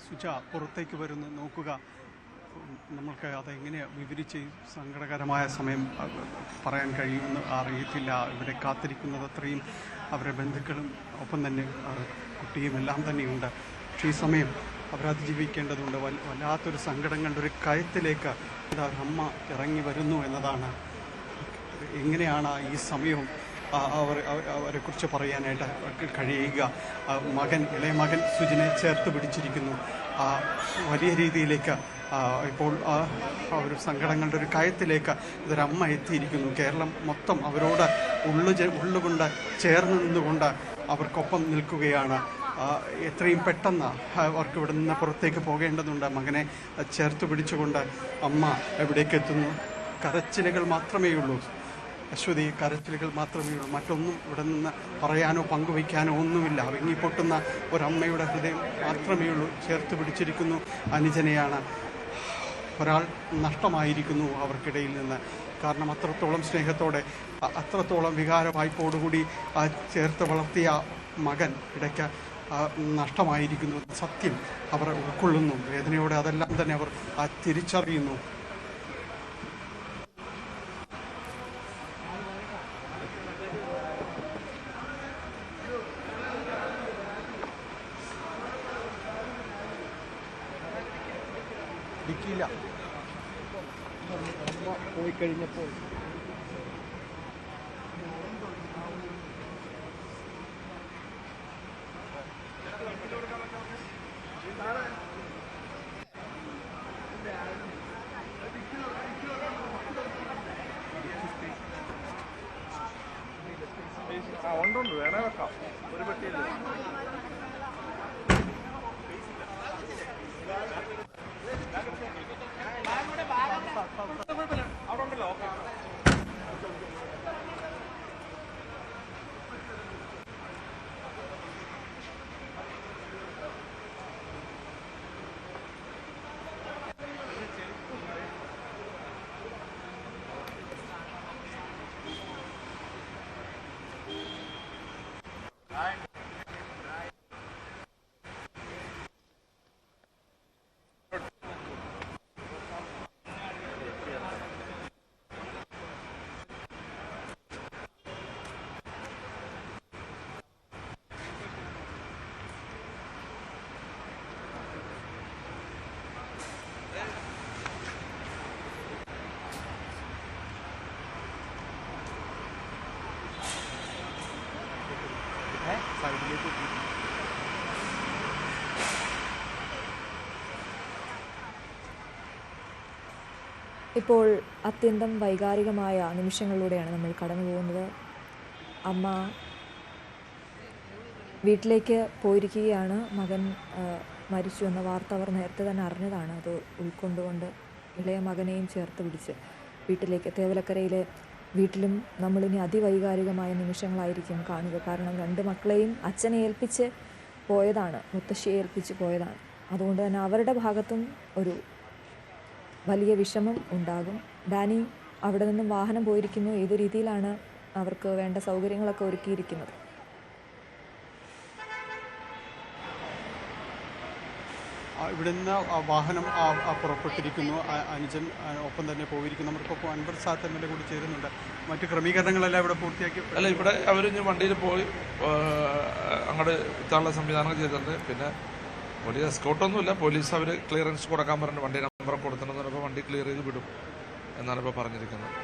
സുജ പുറത്തേക്ക് വരുന്നു നോക്കുക. നമ്മൾക്ക് അതെങ്ങനെ വിവരിച്ച് സങ്കടകരമായ സമയം പറയാൻ കഴിയുമെന്ന് അറിയത്തില്ല. ഇവിടെ കാത്തിരിക്കുന്നത് അത്രയും അവരുടെ ബന്ധുക്കളും ഒപ്പം തന്നെ കുട്ടിയും എല്ലാം തന്നെയുണ്ട്. പക്ഷേ ഈ സമയം അവരതിജീവിക്കേണ്ടതുണ്ട്. വല്ലാത്തൊരു സങ്കടങ്ങളുടെ ഒരു കയത്തിലേക്ക് അമ്മ ഇറങ്ങി വരുന്നു എന്നതാണ്. എങ്ങനെയാണ് ഈ സമയവും അവരെക്കുറിച്ച് പറയാനായിട്ട് കഴിയുക? ഇളയ മകൻ സുജിനെ ചേർത്ത് പിടിച്ചിരിക്കുന്നു. വലിയ രീതിയിലേക്ക് ഇപ്പോൾ ഒരു സങ്കടങ്ങളുടെ ഒരു കയത്തിലേക്ക് ഇതൊരമ്മ എത്തിയിരിക്കുന്നു. കേരളം മൊത്തം അവരോട് ഉള്ളുകൊണ്ട് ചേർന്ന് നിന്നുകൊണ്ട് അവർക്കൊപ്പം നിൽക്കുകയാണ്. എത്രയും പെട്ടെന്ന് അവർക്ക് ഇവിടെ നിന്ന് പുറത്തേക്ക് പോകേണ്ടതുണ്ട്. മകനെ ചേർത്ത് പിടിച്ചുകൊണ്ട് അമ്മ എവിടേക്ക് എത്തുന്നു. കരച്ചിലുകൾ മാത്രമേ ഉള്ളൂ അശ്വതി, കരച്ചിലുകൾ മാത്രമേ ഉള്ളൂ. മറ്റൊന്നും ഇവിടെ നിന്ന് പറയാനോ പങ്കുവയ്ക്കാനോ ഒന്നുമില്ല. വിങ്ങിപ്പൊട്ടുന്ന ഒരമ്മയുടെ ഹൃദയം മാത്രമേ ഉള്ളൂ. ചേർത്ത് പിടിച്ചിരിക്കുന്നു അനുജനെയാണ്. ഒരാൾ നഷ്ടമായിരിക്കുന്നു അവർക്കിടയിൽ നിന്ന്. കാരണം അത്രത്തോളം സ്നേഹത്തോടെ അത്രത്തോളം വികാര വായ്പോടുകൂടി ചേർത്ത് വളർത്തിയ മകൻ ഇടയ്ക്ക് നഷ്ടമായിരിക്കുന്നു. സത്യം അവർ ഉൾക്കൊള്ളുന്നു. വേദനയോടെ അതെല്ലാം തന്നെ അവർ തിരിച്ചറിയുന്നു. ഇടിക്കില്ല അമ്മ പോയി കഴിഞ്ഞപ്പോൾ ഉണ്ട് വേണേ വെക്കാം. ഒരു പെട്ടിയില്ല. അവിടെ ഉണ്ടല്ലോ. ഇപ്പോൾ അത്യന്തം വൈകാരികമായ നിമിഷങ്ങളിലൂടെയാണ് നമ്മൾ കടന്നു പോകുന്നത്. അമ്മ വീട്ടിലേക്ക് പോയിരിക്കുകയാണ്. മകൻ മരിച്ചു എന്ന വാർത്ത അവർ നേരത്തെ തന്നെ അറിഞ്ഞതാണ്. അത് ഉൾക്കൊണ്ടുകൊണ്ട് ഇളയ മകനെയും ചേർത്ത് പിടിച്ച് വീട്ടിലേക്ക്, തേവലക്കരയിലെ വീട്ടിലും നമ്മളിനി അതിവൈകാരികമായ നിമിഷങ്ങളായിരിക്കും കാണുക. കാരണം രണ്ട് മക്കളെയും അച്ഛനെ ഏൽപ്പിച്ച് പോയതാണ്, മുത്തശ്ശിയെ ഏൽപ്പിച്ച് പോയതാണ്. അതുകൊണ്ട് തന്നെ അവരുടെ ഭാഗത്തും ഒരു വലിയ വിഷമം ഉണ്ടാകും. ഡാനി അവിടെ നിന്നും വാഹനം പോയിരിക്കുന്നു. ഏത് രീതിയിലാണ് അവർക്ക് വേണ്ട സൗകര്യങ്ങളൊക്കെ ഒരുക്കിയിരിക്കുന്നത്? ഇവിടുന്ന് വാഹനം പുറപ്പെട്ടിരിക്കുന്നു. അനുജൻ ഒപ്പം തന്നെ പോയിരിക്കുന്നു. നമുക്കൊപ്പം അൻവർ സാത്ത് എം എൽ എ കൂടി ചേരുന്നുണ്ട്. മറ്റു ക്രമീകരണങ്ങളെല്ലാം ഇവിടെ പൂർത്തിയാക്കി. അല്ല, ഇവിടെ അവർ വണ്ടിയിൽ പോയി അങ്ങോട്ട് എത്താനുള്ള സംവിധാനങ്ങൾ ചെയ്തിട്ടുണ്ട്. പിന്നെ വലിയ എസ്കോട്ടൊന്നുമില്ല. പോലീസ് അവർ ക്ലിയറൻസ് കൊടുക്കാൻ പറഞ്ഞു. വണ്ടി നമ്പർ കൊടുത്തിട്ടുണ്ടെന്ന് പറഞ്ഞപ്പോൾ വണ്ടി ക്ലിയർ ചെയ്ത് വിടും എന്നാണ് ഇപ്പോൾ പറഞ്ഞിരിക്കുന്നത്.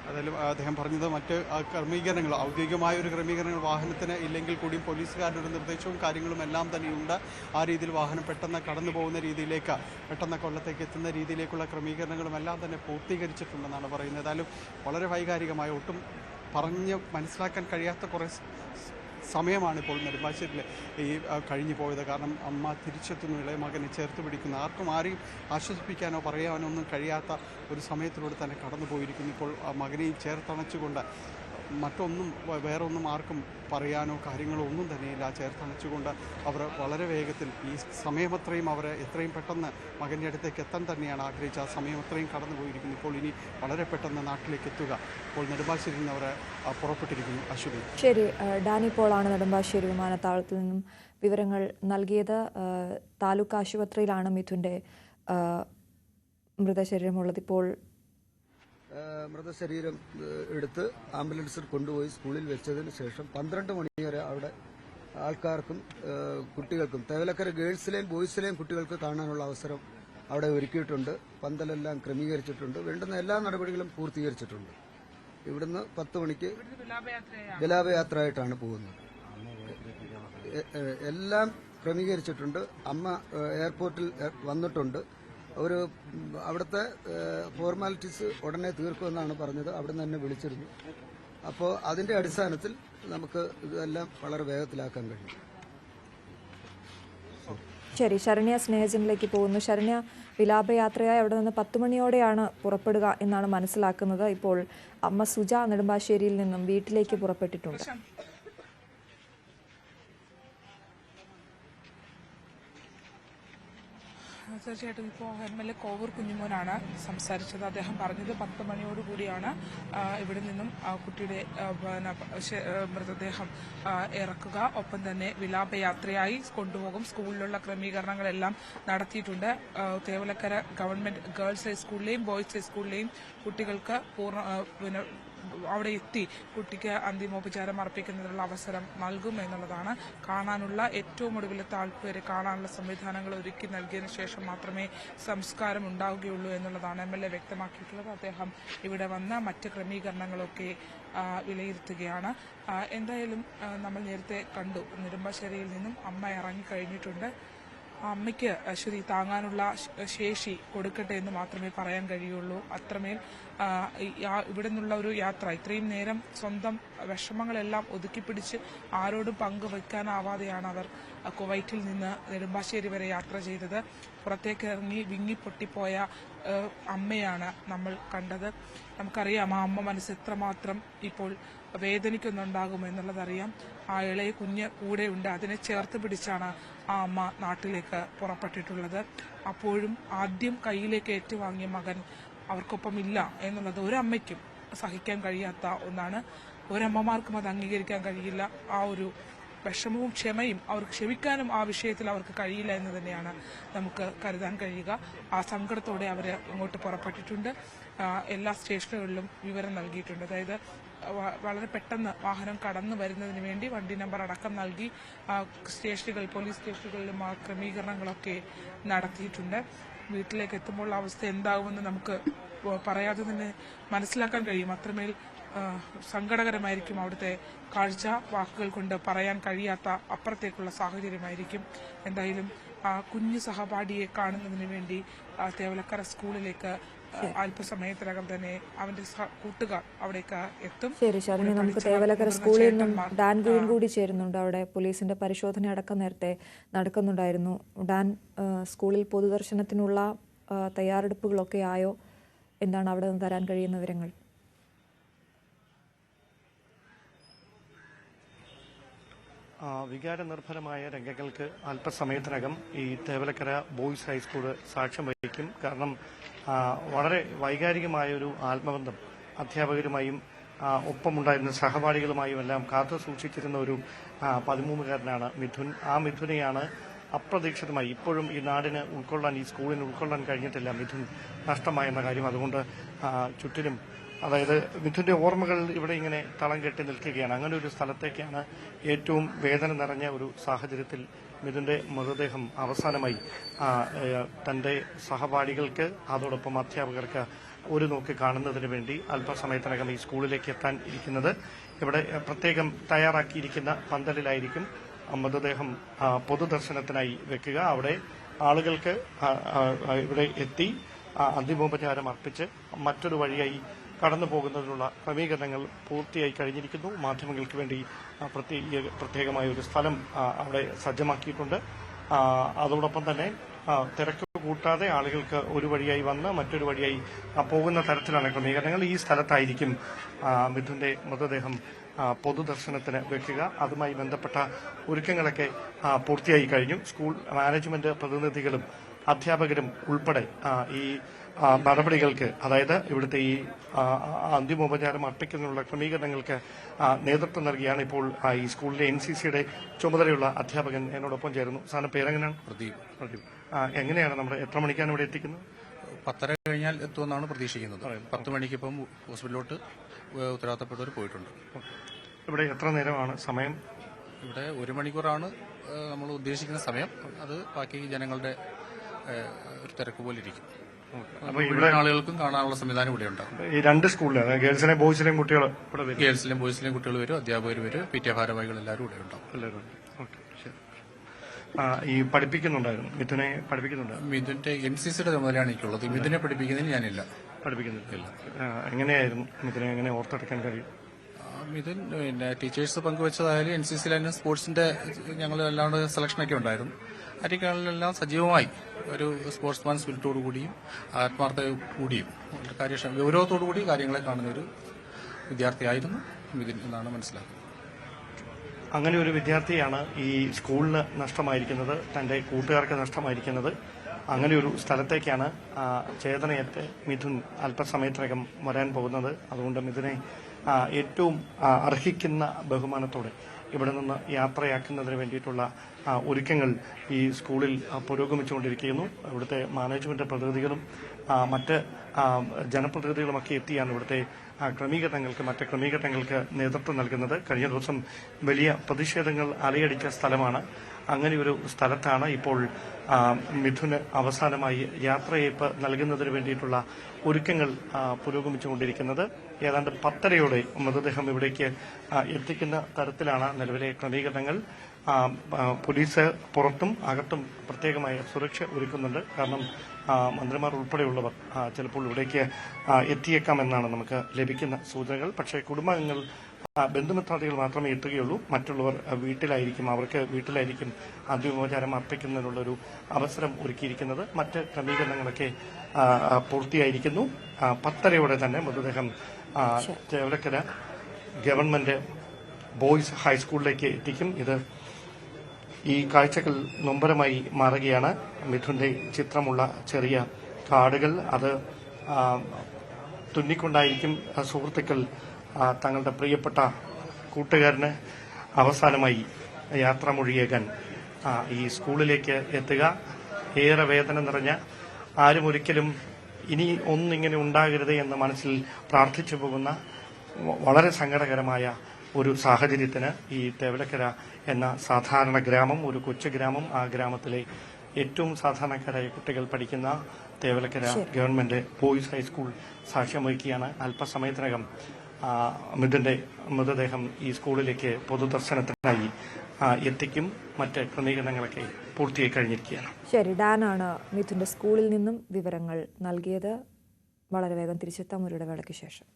അതായത് അദ്ദേഹം പറഞ്ഞത് മറ്റ് ക്രമീകരണങ്ങൾ, ഔദ്യോഗികമായ ഒരു ക്രമീകരണങ്ങൾ വാഹനത്തിന് ഇല്ലെങ്കിൽ കൂടിയും പോലീസുകാരുടെ ഒരു നിർദ്ദേശവും കാര്യങ്ങളും എല്ലാം തന്നെയുണ്ട്. ആ രീതിയിൽ വാഹനം പെട്ടെന്ന് കടന്നു പോകുന്ന രീതിയിലേക്ക്, പെട്ടെന്ന് കൊല്ലത്തേക്ക് എത്തുന്ന രീതിയിലേക്കുള്ള ക്രമീകരണങ്ങളും എല്ലാം തന്നെ പൂർത്തീകരിച്ചിട്ടുണ്ടെന്നാണ് പറയുന്നത്. ഏതായാലും വളരെ വൈകാരികമായ, ഒട്ടും പറഞ്ഞ് മനസ്സിലാക്കാൻ കഴിയാത്ത കുറേ സമയമാണ് ഇപ്പോൾ നെടുമ്പാശ്ശേരിയിൽ ഈ കഴിഞ്ഞു പോയത്. കാരണം അമ്മ തിരിച്ചെത്തുന്നു, ഇളയ മകനെ ചേർത്ത് പിടിക്കുന്നു. ആരെയും ആശ്വസിപ്പിക്കാനോ പറയാനോ ഒന്നും കഴിയാത്ത ഒരു സമയത്തിലൂടെ തന്നെ കടന്നു പോയിരിക്കുന്നു. ഇപ്പോൾ മകനെയും ചേർത്തണച്ചുകൊണ്ട് മറ്റൊന്നും വേറൊന്നും ആർക്കും പറയാനോ കാര്യങ്ങളോ ഒന്നും തന്നെയില്ല. ചേർത്തണച്ചുകൊണ്ട് അവർ വളരെ വേഗത്തിൽ ഈ സമയമത്രയും അവർ എത്രയും പെട്ടെന്ന് മകൻ്റെ അടുത്തേക്ക് എത്താൻ തന്നെയാണ് ആഗ്രഹിച്ചത്. ആ സമയം അത്രയും കടന്നു പോയിരിക്കുന്നു. ഇപ്പോൾ ഇനി വളരെ പെട്ടെന്ന് നാട്ടിലേക്ക് എത്തുക. ഇപ്പോൾ നെടുമ്പാശ്ശേരിയിൽ നിന്ന് അവർ പുറപ്പെട്ടിരിക്കുന്നു. അശ്വതി. ശരി, ഡാനി പോളാണ് നെടുമ്പാശ്ശേരി വിമാനത്താവളത്തിൽ നിന്നും വിവരങ്ങൾ നൽകിയത്. താലൂക്ക് ആശുപത്രിയിലാണ് മിഥുൻ്റെ മൃതശരീരമുള്ളത്. ഇപ്പോൾ മൃതശരീരം എടുത്ത് ആംബുലൻസിൽ കൊണ്ടുപോയി സ്കൂളിൽ വെച്ചതിന് ശേഷം 12 മണി വരെ അവിടെ ആൾക്കാർക്കും കുട്ടികൾക്കും തേവലക്കര ഗേൾസിലെയും ബോയ്സിലെയും കുട്ടികൾക്ക് കാണാനുള്ള അവസരം അവിടെ ഒരുക്കിയിട്ടുണ്ട്. പന്തലെല്ലാം ക്രമീകരിച്ചിട്ടുണ്ട്. വേണ്ടുന്ന എല്ലാ നടപടികളും പൂർത്തീകരിച്ചിട്ടുണ്ട്. ഇവിടുന്ന് 10 മണിക്ക് വിലാപയാത്രയായിട്ടാണ് പോകുന്നത്. എല്ലാം ക്രമീകരിച്ചിട്ടുണ്ട്. അമ്മ എയർപോർട്ടിൽ വന്നിട്ടുണ്ട്. അവിടുത്തെ ഫോർമാലിറ്റീസ് ഉടനെ തീർക്കുമെന്നാണ് പറഞ്ഞത്. അവിടെ നിന്ന് തന്നെ വിളിച്ചിരുന്നു. അപ്പോൾ അതിന്റെ അടിസ്ഥാനത്തിൽ നമുക്ക് ഇതെല്ലാം വളരെ വേഗത്തിലാക്കാൻ കഴിയും. ശരി, ശരണ്യ സ്നേഹജനിലേക്ക് പോകുന്നു. ശരണ്യ, വിലാപയാത്രയായി അവിടെ നിന്ന് 10 മണിയോടെയാണ് പുറപ്പെടുക എന്നാണ് മനസ്സിലാക്കുന്നത്. ഇപ്പോൾ അമ്മ സുജ നെടുമ്പാശ്ശേരിയിൽ നിന്നും വീട്ടിലേക്ക് പുറപ്പെട്ടിട്ടുണ്ട്. തീർച്ചയായിട്ടും ഇപ്പോൾ MLA കോവൂർ കുഞ്ഞുമോനാണ് സംസാരിച്ചത്. അദ്ദേഹം പറഞ്ഞത് 10 മണിയോടുകൂടിയാണ് ഇവിടെ നിന്നും കുട്ടിയുടെ മൃതദേഹം ഇറക്കുക. ഒപ്പം തന്നെ വിലാപയാത്രയായി കൊണ്ടുപോകും. സ്കൂളിലുള്ള ക്രമീകരണങ്ങളെല്ലാം നടത്തിയിട്ടുണ്ട്. തേവലക്കര ഗവൺമെന്റ് ഗേൾസ് ഹൈസ്കൂളിലെയും ബോയ്സ് ഹൈസ്കൂളിലെയും കുട്ടികൾക്ക് അവിടെ എത്തി കുട്ടിക്ക് അന്തിമോപചാരം അർപ്പിക്കുന്നതിനുള്ള അവസരം നൽകും എന്നുള്ളതാണ്. കാണാനുള്ള ഏറ്റവും ഒടുവിലത്തെ ആൾക്ക് വരെ കാണാനുള്ള സംവിധാനങ്ങൾ ഒരുക്കി നൽകിയതിനു ശേഷം മാത്രമേ സംസ്കാരം ഉണ്ടാവുകയുള്ളൂ എന്നുള്ളതാണ് MLA വ്യക്തമാക്കിയിട്ടുള്ളത്. അദ്ദേഹം ഇവിടെ വന്ന് മറ്റ് ക്രമീകരണങ്ങളൊക്കെ വിലയിരുത്തുകയാണ്. എന്തായാലും നമ്മൾ നേരത്തെ കണ്ടു, നെടുമ്പാശ്ശേരിയിൽ നിന്നും അമ്മ ഇറങ്ങിക്കഴിഞ്ഞിട്ടുണ്ട്. അമ്മയ്ക്ക് ശ്രുതി താങ്ങാനുള്ള ശേഷി കൊടുക്കട്ടെ എന്ന് മാത്രമേ പറയാൻ കഴിയുള്ളൂ. അത്രമേൽ ഇവിടെ നിന്നുള്ള ഒരു യാത്ര, ഇത്രയും നേരം സ്വന്തം വിഷമങ്ങളെല്ലാം ഒതുക്കിപ്പിടിച്ച് ആരോടും പങ്കുവെക്കാനാവാതെയാണ് അവർ കുവൈറ്റിൽ നിന്ന് നെടുമ്പാശ്ശേരി വരെ യാത്ര ചെയ്തത്. പുറത്തേക്ക് ഇറങ്ങി വിങ്ങിപ്പൊട്ടിപ്പോയ അമ്മയാണ് നമ്മൾ കണ്ടത്. നമുക്കറിയാം ആ അമ്മ മനസ്സ് എത്രമാത്രം ഇപ്പോൾ വേദനിക്കുന്നുണ്ടാകും എന്നുള്ളതറിയാം. ആ ഇളയ കുഞ്ഞ് കൂടെയുണ്ട്. അതിനെ ചേർത്ത് പിടിച്ചാണ് ആ അമ്മ നാട്ടിലേക്ക് പുറപ്പെട്ടിട്ടുള്ളത്. അപ്പോഴും ആദ്യം കയ്യിലേക്ക് ഏറ്റുവാങ്ങിയ മകൻ അവർക്കൊപ്പം ഇല്ല എന്നുള്ളത് ഒരമ്മയ്ക്കും സഹിക്കാൻ കഴിയാത്ത ഒന്നാണ്. ഒരമ്മമാർക്കും അത് അംഗീകരിക്കാൻ കഴിയില്ല. ആ ഒരു വിഷമവും ക്ഷമയും അവർക്ക് ക്ഷമിക്കാനും ആ വിഷയത്തിൽ അവർക്ക് കഴിയില്ല എന്ന് തന്നെയാണ് നമുക്ക് കരുതാൻ കഴിയുക. ആ സങ്കടത്തോടെ അവർ ഇങ്ങോട്ട് പുറപ്പെട്ടിട്ടുണ്ട്. എല്ലാ സ്റ്റേഷനുകളിലും വിവരം നൽകിയിട്ടുണ്ട്. അതായത് വളരെ പെട്ടെന്ന് വാഹനം കടന്നു വരുന്നതിന് വേണ്ടി വണ്ടി നമ്പർ അടക്കം നൽകി സ്റ്റേഷനുകൾ, പോലീസ് സ്റ്റേഷനുകളിലും ആ ക്രമീകരണങ്ങളൊക്കെ നടത്തിയിട്ടുണ്ട്. വീട്ടിലേക്ക് എത്തുമ്പോൾ അവസ്ഥ എന്താകുമെന്ന് നമുക്ക് പറയാതെ തന്നെ മനസ്സിലാക്കാൻ കഴിയും. അത്രമേൽ സങ്കടകരമായിരിക്കും അവിടുത്തെ കാഴ്ച. വാക്കുകൾ കൊണ്ട് പറയാൻ കഴിയാത്ത അപ്പുറത്തേക്കുള്ള സാഹചര്യമായിരിക്കും. എന്തായാലും കുഞ്ഞു സഹപാഠിയെ കാണുന്നതിന് വേണ്ടി തേവലക്കര സ്കൂളിലേക്ക് അല്പസമയത്തിനകം തന്നെ അവന്റെ കൂട്ടുകാർ അവിടേക്ക് എത്തും. ശരി ശരണ്യ, നമുക്ക് തേവലക്കര സ്കൂളിൽ നിന്നും ഡാൻ ഗുയിൻ കൂടി ചേരുന്നുണ്ട്. അവിടെ പോലീസിന്റെ പരിശോധന അടക്കം നേരത്തെ നടക്കുന്നുണ്ടായിരുന്നു. ഡാൻ, സ്കൂളിൽ പൊതുദർശനത്തിനുള്ള തയ്യാറെടുപ്പുകളൊക്കെ ആയോ? എന്താണ് അവിടെ നിന്ന് തരാൻ കഴിയുന്ന വിവരങ്ങൾ? വികാരനിർഭരമായ രംഗങ്ങൾക്ക് അല്പസമയത്തിനകം ഈ തേവലക്കര ബോയ്സ് ഹൈസ്കൂൾ സാക്ഷ്യം വഹിക്കും. കാരണം വളരെ വൈകാരികമായൊരു ആത്മബന്ധം അധ്യാപകരുമായും ഒപ്പമുണ്ടായിരുന്ന സഹപാഠികളുമായും എല്ലാം കാത്തു സൂക്ഷിച്ചിരുന്ന ഒരു 13-കാരനാണ് മിഥുൻ. ആ മിഥുനെയാണ് അപ്രതീക്ഷിതമായി ഇപ്പോഴും ഈ നാടിന് ഉൾക്കൊള്ളാൻ, ഈ സ്കൂളിന് ഉൾക്കൊള്ളാൻ കഴിഞ്ഞിട്ടില്ല മിഥുൻ നഷ്ടമായെന്ന കാര്യം. അതുകൊണ്ട് ചുറ്റിലും, അതായത് മിഥുന്റെ ഓർമ്മകൾ ഇവിടെ ഇങ്ങനെ തളം കെട്ടി നിൽക്കുകയാണ്. അങ്ങനെ ഒരു സ്ഥലത്തേക്കാണ് ഏറ്റവും വേദന നിറഞ്ഞ ഒരു സാഹചര്യത്തിൽ മിഥുന്റെ മൃതദേഹം അവസാനമായി തന്റെ സഹപാഠികൾക്ക് അതോടൊപ്പം അധ്യാപകർക്ക് ഒരു നോക്ക് കാണുന്നതിന് വേണ്ടി അല്പസമയത്തിനകം ഈ സ്കൂളിലേക്ക് എത്താൻ ഇരിക്കുന്നത്. ഇവിടെ പ്രത്യേകം തയ്യാറാക്കിയിരിക്കുന്ന പന്തലിലായിരിക്കും മൃതദേഹം പൊതുദർശനത്തിനായി വെക്കുക. അവിടെ ആളുകൾക്ക് ഇവിടെ എത്തി അന്തിമോപചാരം അർപ്പിച്ച് മറ്റൊരു വഴിയായി കടന്നു പോകുന്നതിനുള്ള ക്രമീകരണങ്ങൾ പൂർത്തിയായി കഴിഞ്ഞിരിക്കുന്നു. മാധ്യമങ്ങൾക്ക് വേണ്ടി പ്രത്യേകമായ ഒരു സ്ഥലം അവിടെ സജ്ജമാക്കിയിട്ടുണ്ട്. അതോടൊപ്പം തന്നെ തിരക്ക് കൂട്ടാതെ ആളുകൾക്ക് ഒരു വഴിയായി വന്ന് മറ്റൊരു വഴിയായി പോകുന്ന തരത്തിലാണ് ക്രമീകരണങ്ങൾ. ഈ സ്ഥലത്തായിരിക്കും മിഥുന്റെ മൃതദേഹം പൊതുദർശനത്തിന് വെക്കുക. അതുമായി ബന്ധപ്പെട്ട ഒരുക്കങ്ങളൊക്കെ പൂർത്തിയായി കഴിഞ്ഞു. സ്കൂൾ മാനേജ്മെന്റ് പ്രതിനിധികളും അധ്യാപകരും ഉൾപ്പെടെ ഈ നടപടികൾക്ക്, അതായത് ഇവിടുത്തെ ഈ അന്തിമോപചാരം അർപ്പിക്കുന്നതിനുള്ള ക്രമീകരണങ്ങൾക്ക് നേതൃത്വം നൽകിയാണ് ഇപ്പോൾ ഈ സ്കൂളിലെ NCCയുടെ ചുമതലയുള്ള അധ്യാപകൻ എന്നോടൊപ്പം ചേരുന്നു. സാറിന്റെ പേരെങ്ങനെയാണ്? പ്രദീപ്. എങ്ങനെയാണ് നമ്മുടെ എത്ര മണിക്കാണ് ഇവിടെ എത്തിക്കുന്നത്? 10:30 കഴിഞ്ഞാൽ എത്തുമെന്നാണ് പ്രതീക്ഷിക്കുന്നത്. 10 മണിക്ക് ഇപ്പം ഹോസ്പിറ്റലിലോട്ട് ഉത്തരവാദിത്തപ്പെട്ടവർ പോയിട്ടുണ്ട്. ഇവിടെ എത്ര നേരമാണ് സമയം? ഇവിടെ 1 മണിക്കൂറാണ് നമ്മൾ ഉദ്ദേശിക്കുന്ന സമയം. അത് ബാക്കി ജനങ്ങളുടെ ഒരു തിരക്ക് പോലെ ഇരിക്കും. അപ്പോൾ ഇവിടെ ആളുകൾക്കും കാണാനുള്ള സംവിധാനം ഇവിടെ ഉണ്ടാവും. ഈ രണ്ട് സ്കൂളിലെ ഗേൾസിലെയും ബോയ്സിലെയും കുട്ടികൾ ഇവിടെ വരും. ഗേൾസിലെയും ബോയ്സിലെയും കുട്ടികൾ വരും, അധ്യാപകർ വരും, PTA ഭാരവാഹികൾ എല്ലാവരും ഇവിടെ ഉണ്ടാവും. എല്ലാവരും. ഓക്കെ, ശരി. ഈ പഠിപ്പിക്കുന്നുണ്ടായിരുന്നു, മിഥുനെ പഠിപ്പിക്കുന്നുണ്ടായിരുന്നു. മിഥുന്റെ NCCയുടെ ചുമതലയാണ് എനിക്കുള്ളത്. മിഥുനെ പഠിപ്പിക്കുന്നതിന് ഞാനില്ല. പഠിപ്പിക്കുന്നില്ല. എങ്ങനെയായിരുന്നു മിഥുനെ എങ്ങനെ ഓർത്തെടുക്കാൻ കഴിയും? മിഥുൻ പിന്നെ ടീച്ചേഴ്സ് പങ്കുവച്ചതായാലും NCCയിലായാലും സ്പോർട്സിന്റെ ഞങ്ങൾ അല്ലാണ്ട് സെലക്ഷനൊക്കെ ഉണ്ടായിരുന്നു. അരികളിലെല്ലാം സജീവമായി ഒരു സ്പോർട്സ്മാൻ സ്പിരിറ്റോടു കൂടിയും ആത്മാർത്ഥത കൂടിയും ഗൗരവത്തോടു കൂടി കാര്യങ്ങളെ കാണുന്ന ഒരു വിദ്യാർത്ഥിയായിരുന്നു മിഥുൻ എന്നാണ് മനസ്സിലാക്കുന്നത്. അങ്ങനെ ഒരു വിദ്യാർത്ഥിയാണ് ഈ സ്കൂളിന് നഷ്ടമായിരിക്കുന്നത്, തന്റെ കൂട്ടുകാർക്ക് നഷ്ടമായിരിക്കുന്നത്. അങ്ങനെ ഒരു സ്ഥലത്തേക്കാണ് ചേതനയേറ്റ് മിഥുൻ അല്പസമയത്തിനകം വരാൻ പോകുന്നത്. അതുകൊണ്ട് മിഥുനെ ഏറ്റവും അർഹിക്കുന്ന ബഹുമാനത്തോടെ ഇവിടെ നിന്ന് യാത്രയാക്കുന്നതിന് വേണ്ടിയിട്ടുള്ള ഒരുക്കങ്ങൾ ഈ സ്കൂളിൽ പുരോഗമിച്ചുകൊണ്ടിരിക്കുന്നു. ഇവിടുത്തെ മാനേജ്മെന്റ് പ്രതിനിധികളും മറ്റ് ജനപ്രതിനിധികളുമൊക്കെ എത്തിയാണ് ഇവിടുത്തെ മറ്റ് ക്രമീകരണങ്ങൾക്ക് നേതൃത്വം നൽകുന്നത്. കഴിഞ്ഞ ദിവസം വലിയ പ്രതിഷേധങ്ങൾ അലയടിച്ച സ്ഥലമാണ്. അങ്ങനെ ഒരു സ്ഥലത്താണ് ഇപ്പോൾ മിഥുന് അവസാനമായി യാത്രയയപ്പ് നൽകുന്നതിന് വേണ്ടിയിട്ടുള്ള ഒരുക്കങ്ങൾ പുരോഗമിച്ചുകൊണ്ടിരിക്കുന്നത്. ഏതാണ്ട് 10:30 മൃതദേഹം ഇവിടേക്ക് എത്തിക്കുന്ന തരത്തിലാണ് നിലവിലെ ക്രമീകരണങ്ങൾ. പോലീസ് പുറത്തും അകത്തും പ്രത്യേകമായ സുരക്ഷ ഒരുക്കുന്നുണ്ട്. കാരണം മന്ത്രിമാർ ഉൾപ്പെടെയുള്ളവർ ചിലപ്പോൾ ഇവിടേക്ക് എത്തിയേക്കാമെന്നാണ് നമുക്ക് ലഭിക്കുന്ന സൂചനകൾ. പക്ഷേ കുടുംബാംഗങ്ങൾ, ബന്ധുമിത്രാദികൾ മാത്രമേ എത്തുകയുള്ളൂ. മറ്റുള്ളവർ അവർക്ക് വീട്ടിലായിരിക്കും അന്തിമോപചാരം അർപ്പിക്കുന്നതിനുള്ളൊരു അവസരം ഒരുക്കിയിരിക്കുന്നത്. മറ്റ് ക്രമീകരണങ്ങളൊക്കെ പൂർത്തിയായിരിക്കുന്നു. 10:30 തന്നെ മൃതദേഹം ചേവലക്കര ഗവൺമെന്റ് ബോയ്സ് ഹൈസ്കൂളിലേക്ക് എത്തിക്കും. ഈ കാഴ്ചകൾ നൊമ്പരമായി മാറുകയാണ്. മിഥുന്റെ ചിത്രമുള്ള ചെറിയ കാർഡുകൾ അത് തുന്നിക്കൊണ്ടായിരിക്കും സുഹൃത്തുക്കൾ തങ്ങളുടെ പ്രിയപ്പെട്ട കൂട്ടുകാരന് അവസാനമായി യാത്രാമൊഴിയേകാൻ ഈ സ്കൂളിലേക്ക് എത്തുക. ഏറെ വേദന നിറഞ്ഞ, ആരും ഒരിക്കലും ഇനി ഒന്നിങ്ങനെ ഉണ്ടാകരുത് എന്ന് മനസ്സിൽ പ്രാർത്ഥിച്ചു പോകുന്ന വളരെ സങ്കടകരമായ ഒരു സാഹചര്യത്തിന് ഈ തേവലക്കര എന്ന സാധാരണ ഗ്രാമം, ഒരു കൊച്ചു ഗ്രാമം, ആ ഗ്രാമത്തിലെ ഏറ്റവും സാധാരണക്കാരായ കുട്ടികൾ പഠിക്കുന്ന തേവലക്കര ഗവൺമെന്റ് ബോയ്സ് ഹൈസ്കൂൾ സാക്ഷ്യം വഹിക്കുകയാണ്. അല്പസമയത്തിനകം മിഥുന്റെ മൃതദേഹം ഈ സ്കൂളിലേക്ക് പൊതുദർശനത്തിനായി എത്തിക്കും. മറ്റ് ക്രമീകരണങ്ങളൊക്കെ പൂർത്തിയായി കഴിഞ്ഞിരിക്കുകയാണ്. ശരി, ഡാനാണ് മിഥുന്റെ സ്കൂളിൽ നിന്നും വിവരങ്ങൾ നൽകിയത്. വളരെ വേഗം തിരിച്ചെത്താം ഒരു ഇടവേളയ്ക്ക് ശേഷം.